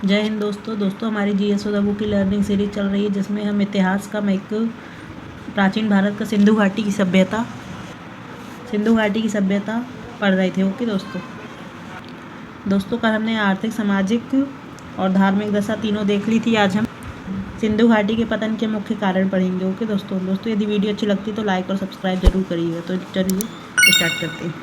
जय हिंद दोस्तों हमारी जीएस ओदाबू की लर्निंग सीरीज चल रही है जिसमें हम इतिहास का एक प्राचीन भारत का सिंधु घाटी की सभ्यता पढ़ रहे थे। ओके दोस्तों कल हमने आर्थिक, सामाजिक और धार्मिक दशा तीनों देख ली थी। आज हम सिंधु घाटी के पतन के मुख्य कारण पढ़ेंगे। ओके दोस्तों यदि वीडियो अच्छी लगती है तो लाइक और सब्सक्राइब जरूर करिएगा। तो चलिए स्टार्ट करते हैं।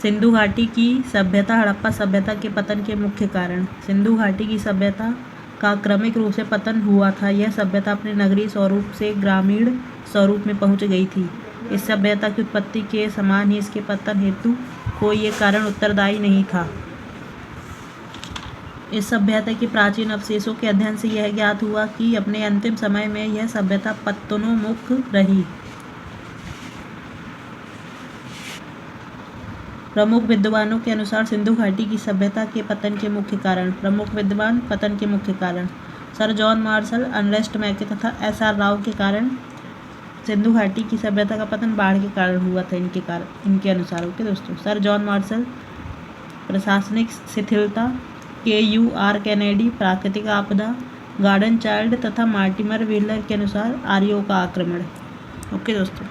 सिंधु घाटी की सभ्यता, हड़प्पा सभ्यता के पतन के मुख्य कारण। सिंधु घाटी की सभ्यता का क्रमिक रूप से पतन हुआ था। यह सभ्यता अपने नगरीय स्वरूप से ग्रामीण स्वरूप में पहुंच गई थी। इस सभ्यता की उत्पत्ति के समान ही इसके पतन हेतु कोई एक कारण उत्तरदायी नहीं था। इस सभ्यता के प्राचीन अवशेषों के अध्ययन से यह ज्ञात हुआ कि अपने अंतिम समय में यह सभ्यता पतनोन्मुख रही। प्रमुख विद्वानों के अनुसार सिंधु घाटी की सभ्यता के पतन के मुख्य कारण। प्रमुख विद्वान पतन के मुख्य कारण। सर जॉन मार्शल, अर्नेस्ट मैके तथा एस.आर. राव के कारण सिंधु घाटी की सभ्यता का पतन बाढ़ के कारण हुआ था। इनके अनुसार। ओके दोस्तों, सर जॉन मार्शल प्रशासनिक शिथिलता, के.यू.आर. कैनेडी प्राकृतिक आपदा, गार्डन चाइल्ड तथा मार्टिमर व्हीलर के अनुसार आर्यों का आक्रमण। ओके दोस्तों,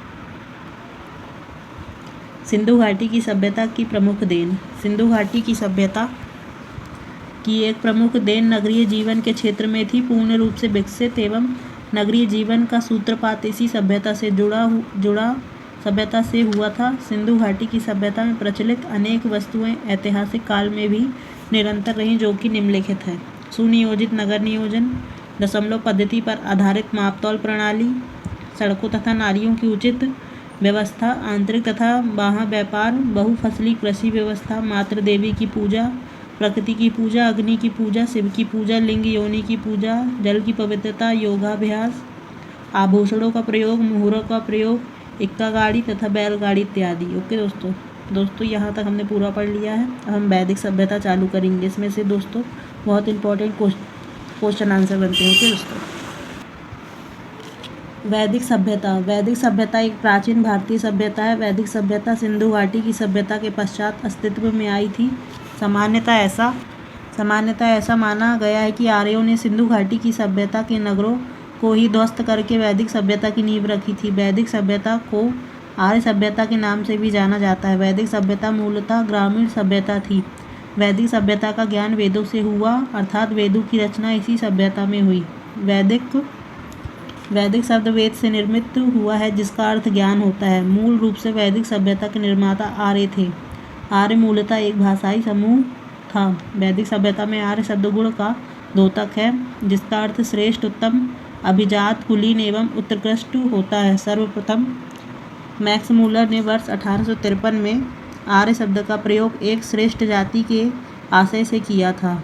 सिंधु घाटी की सभ्यता की प्रमुख देन। सिंधु घाटी की सभ्यता की एक प्रमुख देन नगरीय जीवन के क्षेत्र में थी। पूर्ण रूप से विकसित एवं नगरीय जीवन का सूत्रपात इसी सभ्यता से हुआ था। सिंधु घाटी की सभ्यता में प्रचलित अनेक वस्तुएं ऐतिहासिक काल में भी निरंतर रहीं, जो कि निम्नलिखित है। सुनियोजित नगर नियोजन, दशमलव पद्धति पर आधारित मापतौल प्रणाली, सड़कों तथा नालियों की उचित व्यवस्था, आंतरिक तथा बाह्य व्यापार, बहुफसली कृषि व्यवस्था, मातृ देवी की पूजा, प्रकृति की पूजा, अग्नि की पूजा, शिव की पूजा, लिंग योनि की पूजा, जल की पवित्रता, योगाभ्यास, आभूषणों का प्रयोग, मुहूर्तों का प्रयोग, इक्का गाड़ी तथा बैलगाड़ी इत्यादि। ओके दोस्तों यहाँ तक हमने पूरा पढ़ लिया है। अब हम वैदिक सभ्यता चालू करेंगे। इसमें से दोस्तों बहुत इंपॉर्टेंट क्वेश्चन आंसर बनते हैं। ओके दोस्तों, वैदिक सभ्यता एक प्राचीन भारतीय सभ्यता है। वैदिक सभ्यता सिंधु घाटी की सभ्यता के पश्चात अस्तित्व में आई थी। सामान्यतः ऐसा माना गया है कि आर्यों ने सिंधु घाटी की सभ्यता के नगरों को ही ध्वस्त करके वैदिक सभ्यता की नींव रखी थी। वैदिक सभ्यता को आर्य सभ्यता के नाम से भी जाना जाता है। वैदिक सभ्यता मूलतः ग्रामीण सभ्यता थी। वैदिक सभ्यता का ज्ञान वेदों से हुआ, अर्थात वेदों की रचना इसी सभ्यता में हुई। वैदिक शब्द वेद से निर्मित हुआ है, जिसका अर्थ ज्ञान होता है। मूल रूप से वैदिक सभ्यता के निर्माता आर्य थे। आर्य मूलतः एक भाषाई समूह था। वैदिक सभ्यता में आर्य शब्द गुण का द्योतक है, जिसका अर्थ श्रेष्ठ, उत्तम, अभिजात, कुलीन एवं उत्कृष्ट होता है। सर्वप्रथम मैक्स मूलर ने वर्ष 1853 में आर्य शब्द का प्रयोग एक श्रेष्ठ जाति के आशय से किया था।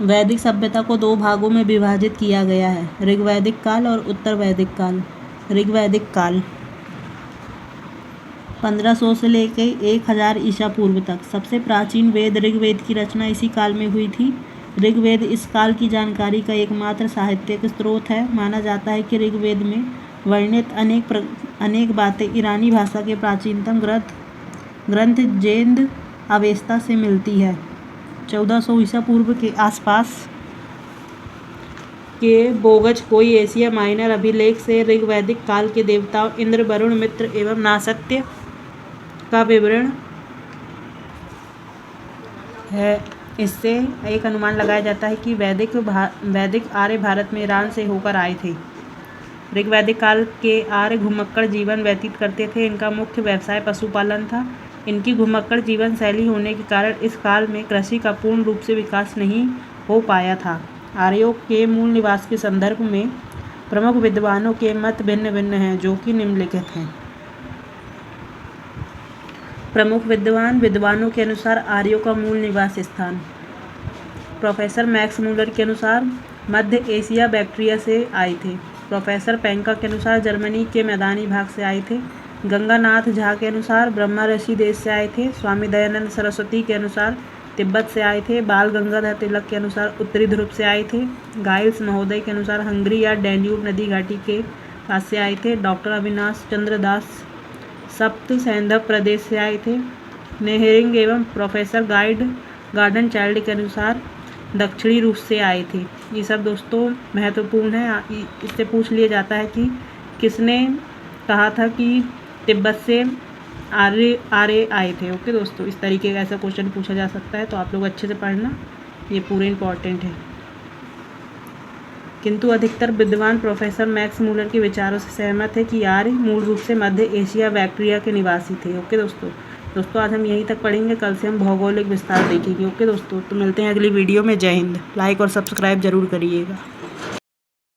वैदिक सभ्यता को दो भागों में विभाजित किया गया है, ऋग्वैदिक काल और उत्तर वैदिक काल। ऋग्वैदिक काल 1500 से लेकर 1000 ईसा पूर्व तक। सबसे प्राचीन वेद ऋग्वेद की रचना इसी काल में हुई थी। ऋग्वेद इस काल की जानकारी का एकमात्र साहित्यिक स्रोत है। माना जाता है कि ऋग्वेद में वर्णित अनेक बातें ईरानी भाषा के प्राचीनतम ग्रंथ जेंद अवेस्ता से मिलती है। 1400 ईसा पूर्व के आसपास के बोगज कोई एशिया माइनर अभिलेख से ऋग्वैदिक काल के देवताओं इंद्र, वरुण, मित्र एवं नासत्य का विवरण है। इससे एक अनुमान लगाया जाता है कि वैदिक आर्य भारत में ईरान से होकर आए थे। ऋग्वैदिक काल के आर्य घुमक्कड़ जीवन व्यतीत करते थे। इनका मुख्य व्यवसाय पशुपालन था। इनकी घुमक्कड़ जीवन शैली होने के कारण इस काल में कृषि का पूर्ण रूप से विकास नहीं हो पाया था। आर्यों के मूल निवास के संदर्भ में प्रमुख विद्वानों के मत भिन्न भिन्न हैं, जो कि निम्नलिखित हैं। प्रमुख विद्वानों के अनुसार आर्यों का मूल निवास स्थान। प्रोफेसर मैक्स मूलर के अनुसार मध्य एशिया बैक्ट्रिया से आए थे। प्रोफेसर पेंका के अनुसार जर्मनी के मैदानी भाग से आए थे। गंगानाथ झा के अनुसार ब्रह्मा ऋषि देश से आए थे। स्वामी दयानंद सरस्वती के अनुसार तिब्बत से आए थे। बाल गंगाधर तिलक के अनुसार उत्तरी ध्रुव से आए थे। गाइल्स महोदय के अनुसार हंगरी या डैन्यूब नदी घाटी के कहाँ से आए थे? डॉक्टर अविनाश चंद्र दास सप्त सैंधव प्रदेश से आए थे। नेहरिंग एवं प्रोफेसर गार्डन चाइल्ड के अनुसार दक्षिणी रूस से आए थे। ये सब दोस्तों महत्वपूर्ण है। इससे पूछ लिया जाता है कि किसने कहा था कि तिब्बत से आर्य आए थे। ओके दोस्तों, इस तरीके का ऐसा क्वेश्चन पूछा जा सकता है, तो आप लोग अच्छे से पढ़ना, ये पूरे इंपॉर्टेंट है। किंतु अधिकतर विद्वान प्रोफेसर मैक्स मूलर के विचारों से सहमत है कि आर्य मूल रूप से मध्य एशिया बैक्टीरिया के निवासी थे। ओके दोस्तों आज हम यहीं तक पढ़ेंगे, कल से हम भौगोलिक विस्तार देखेंगे। ओके दोस्तों, तो मिलते हैं अगली वीडियो में। जय हिंद। लाइक और सब्सक्राइब जरूर करिएगा।